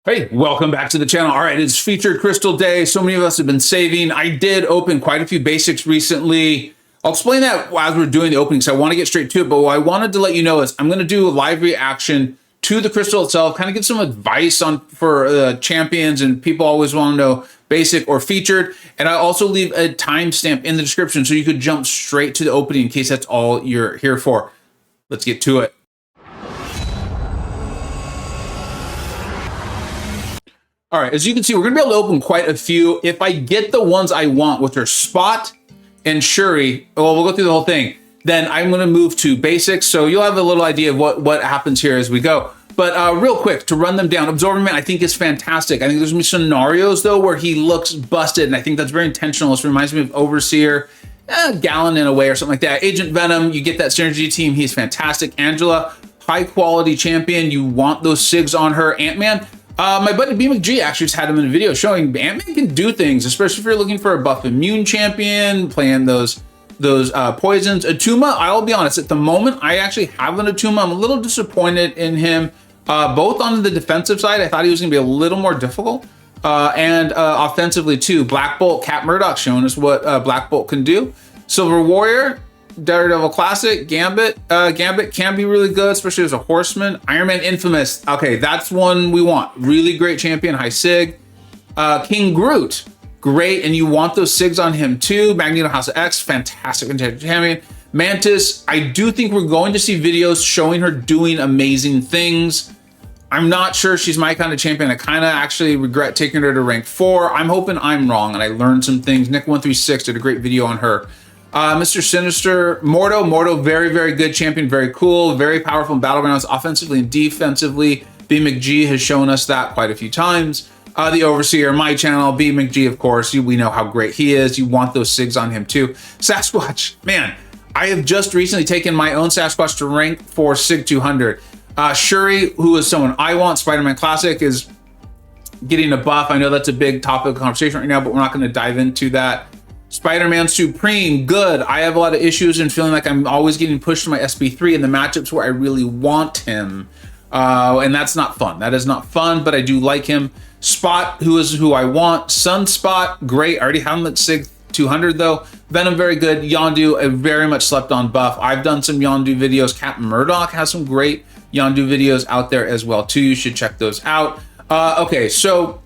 Hey, welcome back to the channel. All right, it's featured crystal day. So many of us have been saving. I did open quite a few basics recently. I'll explain that as we're doing the opening, so I want to get straight to it. But what I wanted to let you know is I'm going to do a live reaction to the crystal itself, kind of get some advice on for champions, and people always want to know basic or featured. And I also leave a timestamp in the description so you could jump straight to the opening in case that's all you're here for. Let's get to it. All right, as you can see, we're gonna be able to open quite a few. If I get the ones I want, which are Spot and Shuri, well, we'll go through the whole thing. Then I'm gonna move to basics, so you'll have a little idea of what happens here as we go. But real quick, to run them down, Absorbing Man I think is fantastic. I think there's gonna be scenarios though where he looks busted, and I think that's very intentional. This reminds me of Overseer, Gallon in a way or something like that. Agent Venom, you get that synergy team, he's fantastic. Angela, high quality champion, you want those SIGs on her. Ant-Man, my buddy BMcG actually just had him in a video showing Ant-Man can do things, especially if you're looking for a buff immune champion, playing those poisons. Atuma, I'll be honest, at the moment, I actually have an Atuma. I'm a little disappointed in him, both on the defensive side. I thought he was gonna be a little more difficult, and offensively too. Black Bolt, Cat Murdoch showing us what Black Bolt can do. Silver Warrior, Daredevil Classic, Gambit. Gambit can be really good, especially as a horseman. Iron Man Infamous. Okay, that's one we want. Really great champion, high SIG. King Groot, great, and you want those SIGs on him too. Magneto House of X, fantastic champion. Mantis, I do think we're going to see videos showing her doing amazing things. I'm not sure she's my kind of champion. I kind of actually regret taking her to rank 4. I'm hoping I'm wrong and I learned some things. Nick136 did a great video on her. Mr. Sinister, Mordo, very, very good champion, very cool, very powerful in battlegrounds, offensively and defensively. BMcG has shown us that quite a few times. The Overseer, my channel, BMcG, of course, we know how great he is. You want those SIGs on him too. Sasquatch, man, I have just recently taken my own Sasquatch to rank for SIG 200. Shuri, who is someone I want, Spider-Man Classic, is getting a buff. I know that's a big topic of conversation right now, but we're not going to dive into that. Spider-Man Supreme, good. I have a lot of issues and feeling like I'm always getting pushed to my SP3 in the matchups where I really want him. And that's not fun. That is not fun, but I do like him. Spot, who is who I want. Sunspot, great. I already have him at SIG 200 though. Venom, very good. Yondu, a very much slept on buff. I've done some Yondu videos. Captain Murdoch has some great Yondu videos out there as well too. You should check those out. Okay, so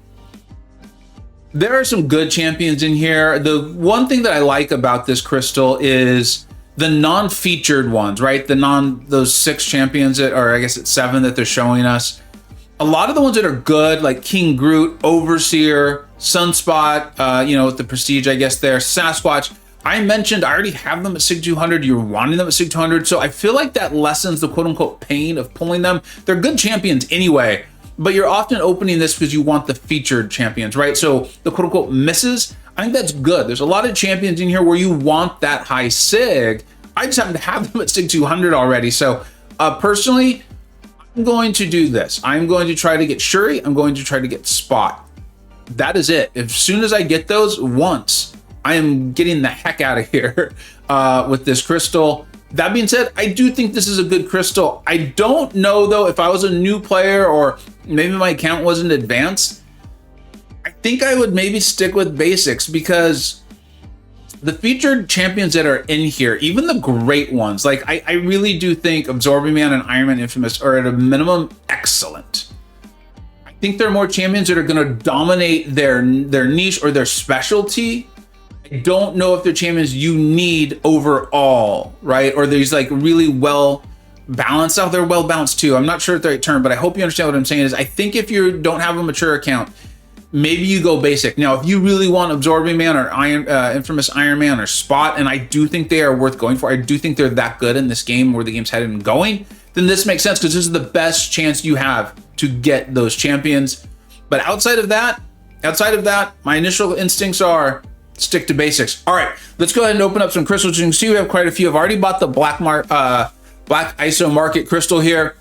there are some good champions in here. The one thing that I like about this crystal is the non-featured ones, right? Those 6 champions that, or I guess it's 7 that they're showing us. A lot of the ones that are good, like King Groot, Overseer, Sunspot, you know, with the prestige, I guess there, Sasquatch. I mentioned I already have them at SIG 200. You're wanting them at SIG 200. So I feel like that lessens the quote unquote pain of pulling them. They're good champions anyway. But you're often opening this because you want the featured champions, right? So the quote unquote misses, I think that's good. There's a lot of champions in here where you want that high SIG. I just happen to have them at SIG 200 already. So personally, I'm going to do this. I'm going to try to get Shuri. I'm going to try to get Spot. That is it. As soon as I get those once, I am getting the heck out of here with this crystal. That being said, I do think this is a good crystal. I don't know though, if I was a new player or maybe my account wasn't advanced, I think I would maybe stick with basics because the featured champions that are in here, even the great ones, like I really do think Absorbing Man and Iron Man Infamous are at a minimum excellent. I think there are more champions that are going to dominate their niche or their specialty. I don't know if they're champions you need overall, right? Or there's like really well balanced out there, well balanced too. I'm not sure if the right term, but I hope you understand what I'm saying is I think if you don't have a mature account, maybe you go basic. Now, if you really want Absorbing Man or Infamous Iron Man or Spot, and I do think they are worth going for, I do think they're that good in this game where the game's headed and going, then this makes sense because this is the best chance you have to get those champions. But outside of that, my initial instincts are stick to basics. All right, let's go ahead and open up some crystals. You can see we have quite a few. I've already bought the Black ISO Market crystal here.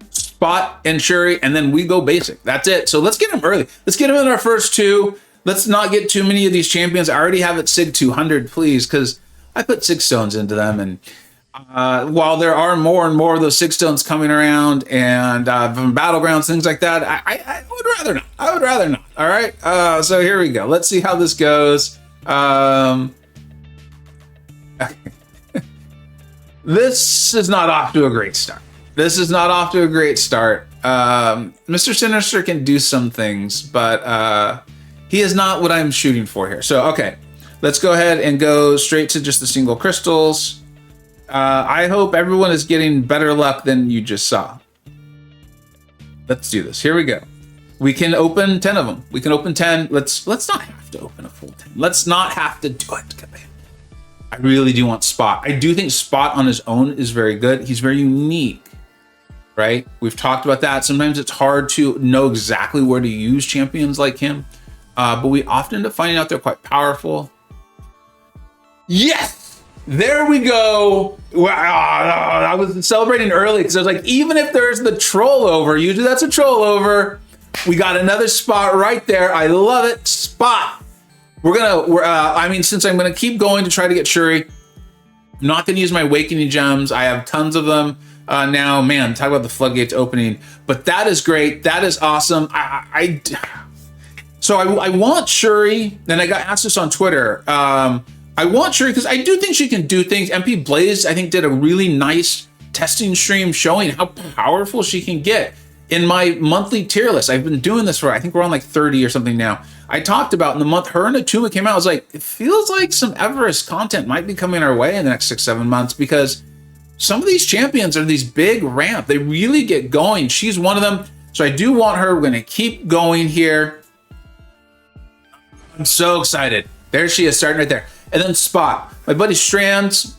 Spot and Shuri, and then we go basic. That's it. So let's get them early. Let's get them in our first 2. Let's not get too many of these champions. I already have it SIG 200, please, because I put 6 stones into them, and while there are more and more of those 6 stones coming around and from battlegrounds, things like that, I would rather not. I would rather not. All right. So here we go. Let's see how this goes. This is not off to a great start. This is not off to a great start. Mr. Sinister can do some things, but he is not what I'm shooting for here. So, okay, let's go ahead and go straight to just the single crystals. I hope everyone is getting better luck than you just saw. Let's do this. Here we go. We can open 10 of them. We can open 10. Let's not have to open a full 10. Let's not have to do it. I really do want Spot. I do think Spot on his own is very good. He's very unique, right? We've talked about that. Sometimes it's hard to know exactly where to use champions like him, but we often end up finding out they're quite powerful. Yes! There we go. Wow, I was celebrating early because I was like, even if there's the troll over, usually that's a troll over. We got another Spot right there. I love it. Spot. I mean, since I'm gonna keep going to try to get Shuri, I'm not gonna use my Awakening Gems. I have tons of them now. Man, talk about the floodgates opening. But that is great. That is awesome. So I want Shuri, and I got asked this on Twitter. I want Shuri because I do think she can do things. MP Blaze, I think, did a really nice testing stream showing how powerful she can get. In my monthly tier list, I've been doing this for, I think we're on like 30 or something now. I talked about in the month her and Atuma came out. I was like, it feels like some Everest content might be coming our way in the next 6-7 months because some of these champions are these big ramp. They really get going. She's one of them. So I do want her. We're going to keep going here. I'm so excited. There she is, starting right there. And then Spot. My buddy Strands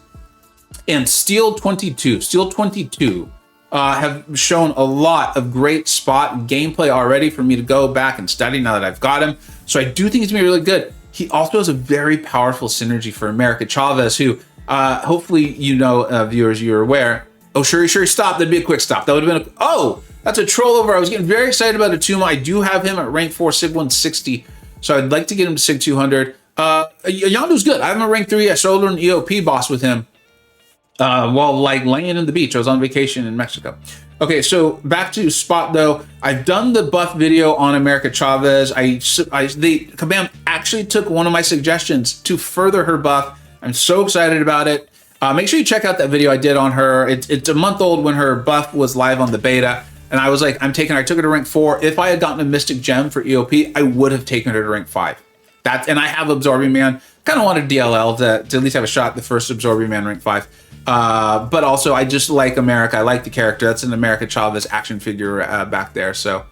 and Steel 22. Steel 22 have shown a lot of great Spot gameplay already for me to go back and study now that I've got him. So I do think he's gonna be really good. He also has a very powerful synergy for America Chavez, who hopefully you know, viewers, you're aware. Oh, Shuri, stop. That'd be a quick stop. That would have been oh, that's a troll over. I was getting very excited about Atuma. I do have him at rank 4, Sig 160. So I'd like to get him to Sig 200. Yondu's good. I have him at rank 3. I soloed an EOP boss with him. While like laying in the beach. I was on vacation in Mexico. Okay, so back to Spot though. I've done the buff video on America Chavez. Kabam actually took one of my suggestions to further her buff. I'm so excited about it. Make sure you check out that video I did on her. It's a month old when her buff was live on the beta. And I was like, I took her to rank 4. If I had gotten a Mystic Gem for EOP, I would have taken her to rank 5. And I have Absorbing Man. Kind of wanted DLL to at least have a shot at the first Absorbing Man rank 5. But also I just like America. I like the character. That's an America Chavez action figure back there. So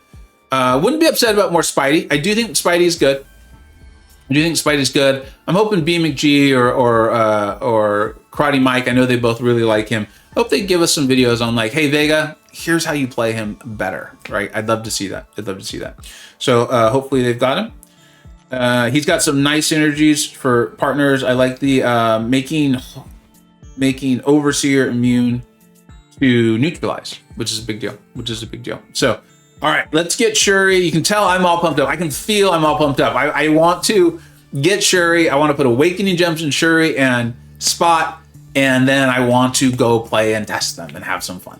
wouldn't be upset about more Spidey. I do think Spidey's good. I'm hoping B McG or Karate Mike. I know they both really like him. I hope they give us some videos on like, hey Vega, here's how you play him better, right? I'd love to see that. So hopefully they've got him. He's got some nice synergies for partners. I like the making Overseer immune to neutralize, which is a big deal. So, all right, let's get Shuri. You can tell I'm all pumped up. I can feel I'm all pumped up. I want to get Shuri. I want to put Awakening Gems in Shuri and Spot, and then I want to go play and test them and have some fun.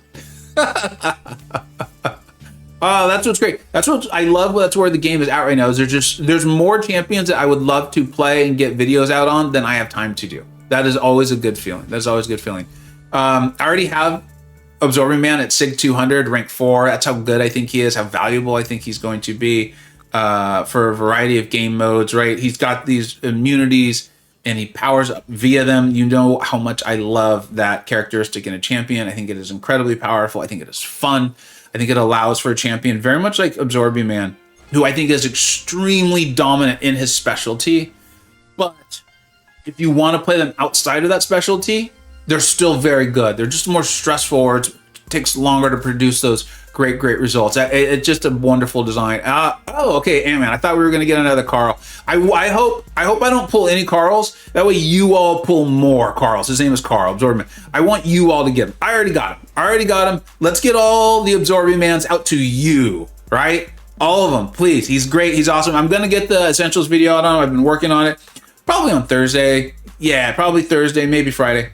Oh, that's what's great. That's what I love. That's where the game is at right now. There's more champions that I would love to play and get videos out on than I have time to do. That is always a good feeling. I already have Absorbing Man at Sig 200, rank 4. That's how good I think he is, how valuable I think he's going to be for a variety of game modes, right? He's got these immunities and he powers up via them. You know how much I love that characteristic in a champion. I think it is incredibly powerful. I think it is fun. I think it allows for a champion very much like Absorbing Man, who I think is extremely dominant in his specialty. But if you want to play them outside of that specialty, they're still very good. They're just more stressful, or it takes longer to produce those great results. It's just a wonderful design. Okay, Ant-Man. I thought we were going to get another Carl. I hope I don't pull any Carls. That way you all pull more Carls. His name is Carl, Absorbing Man. I want you all to get him. I already got him. Let's get all the Absorbing Mans out to you, right? All of them, please. He's great. He's awesome. I'm going to get the Essentials video out on him. I've been working on it. Probably on Thursday. Yeah, probably Thursday, maybe Friday.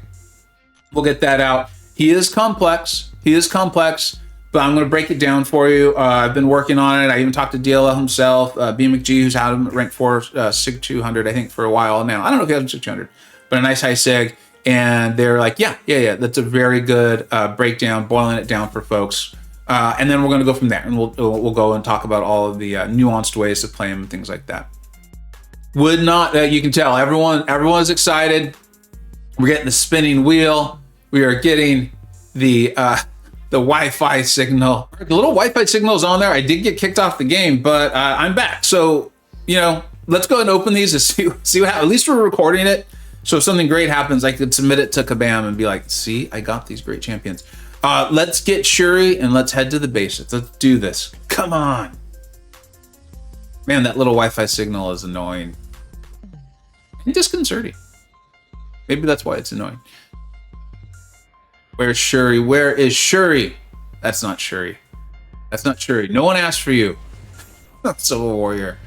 We'll get that out. He is complex. He is complex, but I'm going to break it down for you. I've been working on it. I even talked to DLL himself, B McG, who's had him ranked 4 SIG 200, I think, for a while now. I don't know if he has him SIG 200, but a nice high SIG. And they're like, yeah. That's a very good breakdown, boiling it down for folks. And then we're going to go from there, and we'll go and talk about all of the nuanced ways to play him and things like that. Would not, you can tell everyone's excited. We're getting the spinning wheel. We are getting the Wi-Fi signal. The little Wi-Fi signal is on there. I did get kicked off the game, but I'm back. So, let's go and open these to see what happens. At least we're recording it. So if something great happens, I could submit it to Kabam and be like, see, I got these great champions. Let's get Shuri and let's head to the basics. Let's do this. Come on. Man, that little Wi-Fi signal is annoying and disconcerting. Maybe that's why it's annoying. Where's Shuri? Where is Shuri? That's not Shuri. That's not Shuri. No one asked for you. Civil Warrior.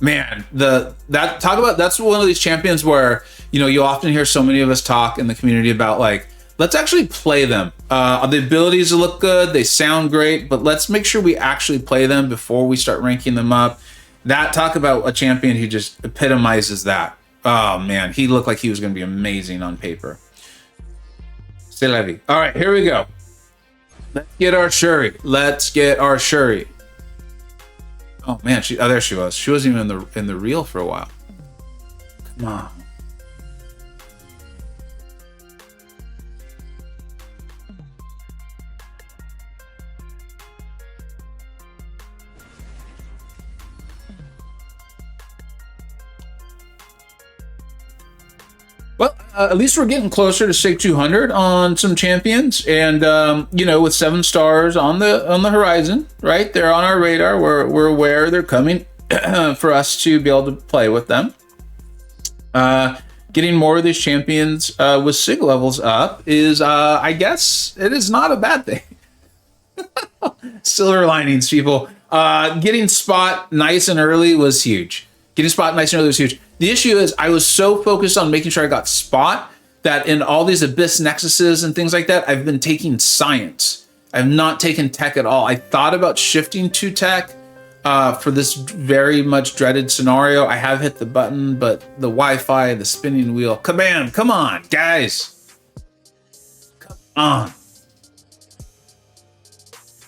Man, that's one of these champions where, you often hear so many of us talk in the community about like, let's actually play them. The abilities look good, they sound great, but let's make sure we actually play them before we start ranking them up. Talk about a champion who just epitomizes that. Oh man, he looked like he was going to be amazing on paper. C'est la vie. All right, here we go. Let's get our Shuri. Oh man, there she was. She wasn't even in the reel for a while. Come on. Well, at least we're getting closer to SIG 200 on some champions, and with 7 stars on the horizon, right? They're on our radar. We're aware they're coming for us to be able to play with them. Getting more of these champions with SIG levels up is, I guess, it is not a bad thing. Silver linings, people. Getting Spot nice and early was huge. The issue is I was so focused on making sure I got Spot that in all these Abyss Nexuses and things like that, I've been taking science. I've not taken tech at all. I thought about shifting to tech for this very much dreaded scenario. I have hit the button, but the Wi-Fi, the spinning wheel, kabam, come on, guys. Come on.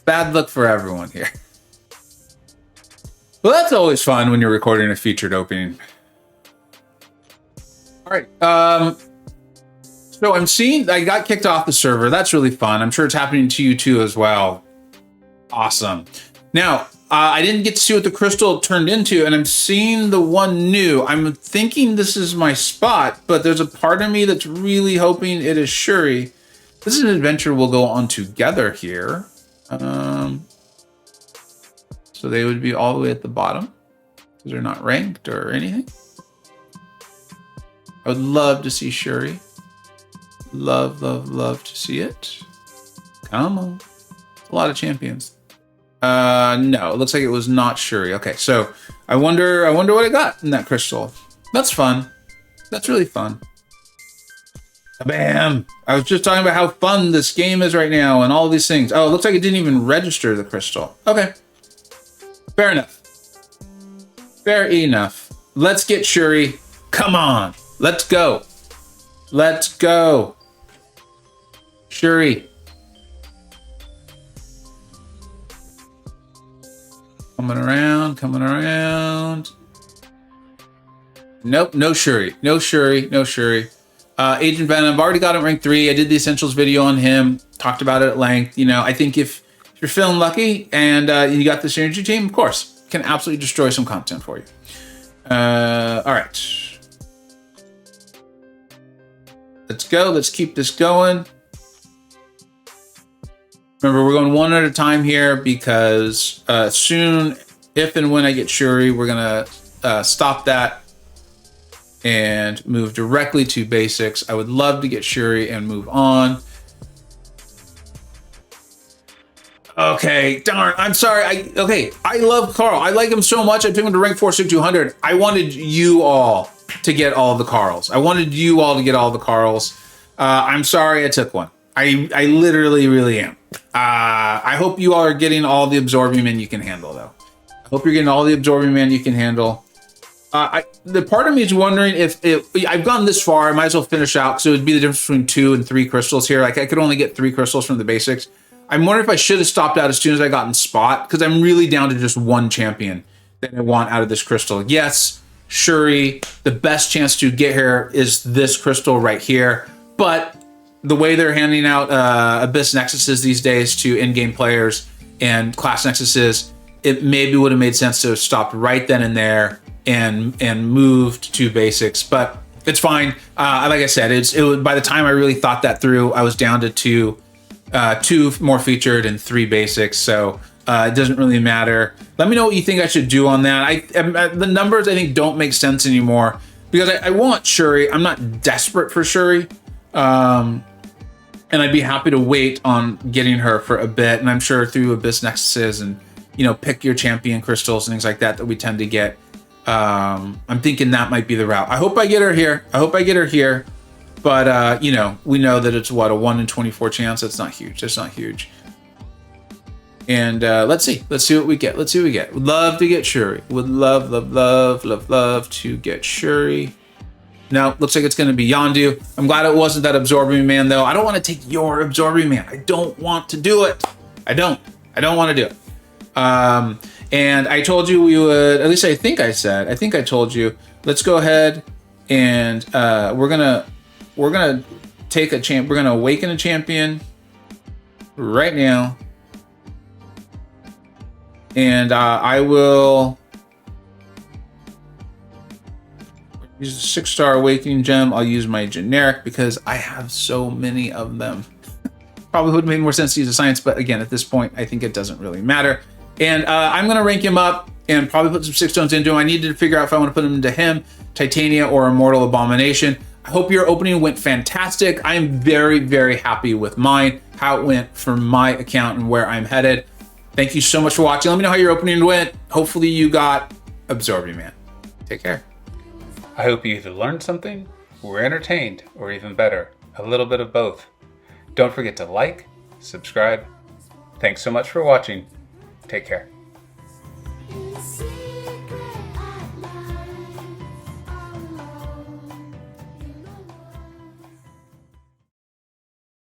Bad luck for everyone here. Well, that's always fun when you're recording a featured opening. All right. So I'm seeing I got kicked off the server. That's really fun. I'm sure it's happening to you too as well. Awesome. Now, I didn't get to see what the crystal turned into, and I'm seeing the one new. I'm thinking this is my Spot, but there's a part of me that's really hoping it is Shuri. This is an adventure we'll go on together here. So they would be all the way at the bottom because they're not ranked or anything. I would love to see Shuri. Love to see it. Come on. A lot of champions. No, it looks like it was not Shuri. Okay, so I wonder what I got in that crystal. That's fun. That's really fun. Bam! I was just talking about how fun this game is right now and all these things. Oh, it looks like it didn't even register the crystal. Okay. Fair enough. Fair enough. Let's get Shuri. Come on. Let's go. Let's go. Shuri. Coming around. Nope, no Shuri. Agent Venom, I've already got him ranked 3. I did the Essentials video on him. Talked about it at length. I think if you're feeling lucky and you got the Synergy team, of course, can absolutely destroy some content for you. All right. Let's go. Let's keep this going. Remember, we're going one at a time here because soon, if and when I get Shuri, we're going to stop that and move directly to basics. I would love to get Shuri and move on. Okay, darn, I'm sorry. I love Carl. I like him so much. I took him to rank 4 SIG 200. I wanted you all to get all the Carls. I'm sorry I took one. I literally really am. I hope you all are getting all the absorbing men you can handle, though. I hope you're getting all the absorbing men you can handle. The part of me is wondering if I've gone this far, I might as well finish out, because it would be the difference between 2 and 3 crystals here. Like, I could only get 3 crystals from the basics. I'm wondering if I should have stopped out as soon as I got in Spot, because I'm really down to just one champion that I want out of this crystal. Yes, Shuri, the best chance to get her is this crystal right here, but the way they're handing out Abyss Nexuses these days to in-game players and class Nexuses, it maybe would have made sense to have stopped right then and there and moved to basics, but it's fine. Like I said, it was, by the time I really thought that through, I was down to 2 more featured and 3 basics, so it doesn't really matter. Let me know what you think I should do on that. The numbers, I think, don't make sense anymore, because I want Shuri. I'm not desperate for Shuri, and I'd be happy to wait on getting her for a bit, and I'm sure through Abyss Nexuses and, you know, pick your champion crystals and things like that we tend to get. I'm thinking that might be the route. I hope I get her here. But, you know, we know that it's, what, a 1 in 24 chance? That's not huge. That's not huge. And let's see. Let's see what we get. Let's see what we get. Would love to get Shuri. Would love to get Shuri. No, looks like it's going to be Yondu. I'm glad it wasn't that absorbing man, though. I don't want to take your absorbing man. I don't want to do it. I don't want to do it. And I told you we would, at least I think I told you, let's go ahead and we're gonna take a champ. We're gonna awaken a champion right now, and I will use the 6-star awakening gem. I'll use my generic because I have so many of them. Probably would have made more sense to use a science, but again, at this point, I think it doesn't really matter. And I'm gonna rank him up and probably put some 6 stones into him. I needed to figure out if I want to put him into him, Titania, or Immortal Abomination. I hope your opening went fantastic. I am very, very happy with mine, how it went for my account and where I'm headed. Thank you so much for watching. Let me know how your opening went. Hopefully you got Absorbing Man. Take care. I hope you either learned something, were entertained, or even better, a little bit of both. Don't forget to like, subscribe. Thanks so much for watching. Take care.